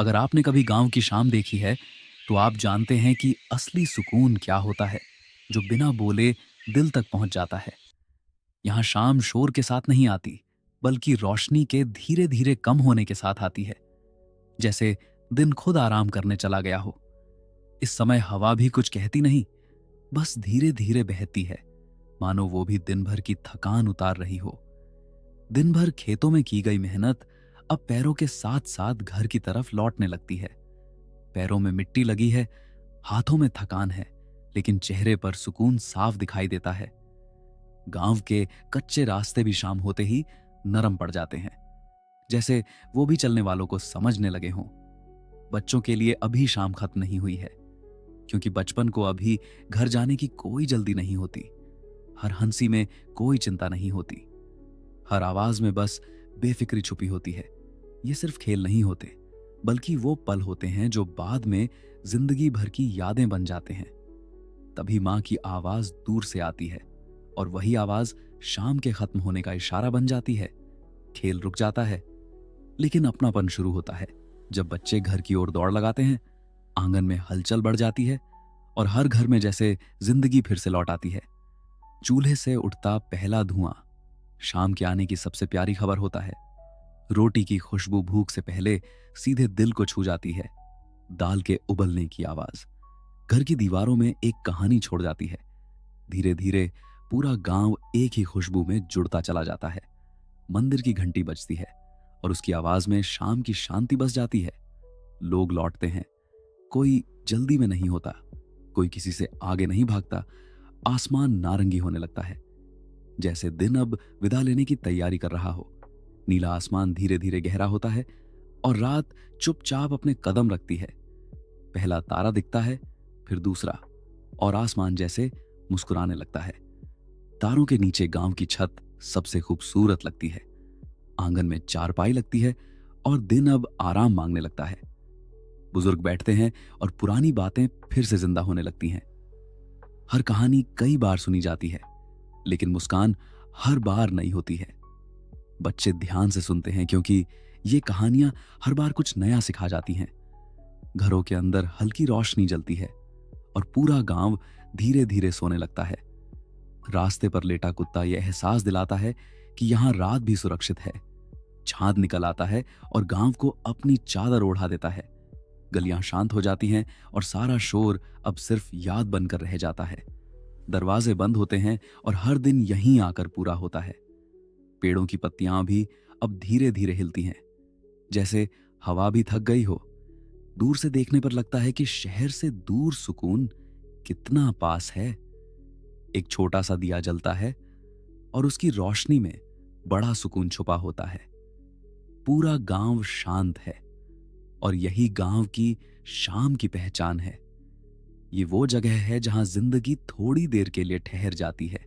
अगर आपने कभी गांव की शाम देखी है, तो आप जानते हैं कि असली सुकून क्या होता है, जो बिना बोले दिल तक पहुंच जाता है। यहाँ शाम शोर के साथ नहीं आती, बल्कि रोशनी के धीरे धीरे कम होने के साथ आती है, जैसे दिन खुद आराम करने चला गया हो। इस समय हवा भी कुछ कहती नहीं, बस धीरे धीरे बहती है, मानो वो भी दिन भर की थकान उतार रही हो। दिन भर खेतों में की गई मेहनत अब पैरों के साथ साथ घर की तरफ लौटने लगती है। पैरों में मिट्टी लगी है, हाथों में थकान है, लेकिन चेहरे पर सुकून साफ दिखाई देता है। गांव के कच्चे रास्ते भी शाम होते ही नरम पड़ जाते हैं, जैसे वो भी चलने वालों को समझने लगे हों। बच्चों के लिए अभी शाम खत्म नहीं हुई है, क्योंकि बचपन को अभी घर जाने की कोई जल्दी नहीं होती। हर हंसी में कोई चिंता नहीं होती, हर आवाज में बस बेफिक्री छुपी होती है। ये सिर्फ खेल नहीं होते, बल्कि वो पल होते हैं जो बाद में जिंदगी भर की यादें बन जाते हैं। तभी माँ की आवाज दूर से आती है, और वही आवाज शाम के खत्म होने का इशारा बन जाती है। खेल रुक जाता है, लेकिन अपनापन शुरू होता है जब बच्चे घर की ओर दौड़ लगाते हैं। आंगन में हलचल बढ़ जाती है, और हर घर में जैसे जिंदगी फिर से लौट आती है। चूल्हे से उठता पहला धुआं शाम के आने की सबसे प्यारी खबर होता है। रोटी की खुशबू भूख से पहले सीधे दिल को छू जाती है। दाल के उबलने की आवाज घर की दीवारों में एक कहानी छोड़ जाती है। धीरे धीरे पूरा गांव एक ही खुशबू में जुड़ता चला जाता है। मंदिर की घंटी बजती है, और उसकी आवाज में शाम की शांति बस जाती है। लोग लौटते हैं, कोई जल्दी में नहीं होता, कोई किसी से आगे नहीं भागता। आसमान नारंगी होने लगता है, जैसे दिन अब विदा लेने की तैयारी कर रहा हो। नीला आसमान धीरे धीरे गहरा होता है, और रात चुपचाप अपने कदम रखती है। पहला तारा दिखता है, फिर दूसरा, और आसमान जैसे मुस्कुराने लगता है। तारों के नीचे गांव की छत सबसे खूबसूरत लगती है। आंगन में चारपाई लगती है, और दिन अब आराम मांगने लगता है। बुजुर्ग बैठते हैं, और पुरानी बातें फिर से जिंदा होने लगती हैं। हर कहानी कई बार सुनी जाती है, लेकिन मुस्कान हर बार नई होती है। बच्चे ध्यान से सुनते हैं, क्योंकि ये कहानियां हर बार कुछ नया सिखा जाती हैं। घरों के अंदर हल्की रोशनी जलती है, और पूरा गांव धीरे धीरे सोने लगता है। रास्ते पर लेटा कुत्ता यह एहसास दिलाता है कि यहां रात भी सुरक्षित है। चांद निकल आता है, और गांव को अपनी चादर ओढ़ा देता है। गलियां शांत हो जाती हैं, और सारा शोर अब सिर्फ याद बनकर रह जाता है। दरवाजे बंद होते हैं, और हर दिन यहीं आकर पूरा होता है। पेड़ों की पत्तियां भी अब धीरे धीरे हिलती हैं, जैसे हवा भी थक गई हो। दूर से देखने पर लगता है कि शहर से दूर सुकून कितना पास है। एक छोटा सा दिया जलता है, और उसकी रोशनी में बड़ा सुकून छुपा होता है। पूरा गांव शांत है, और यही गांव की शाम की पहचान है। ये वो जगह है जहां जिंदगी थोड़ी देर के लिए ठहर जाती है,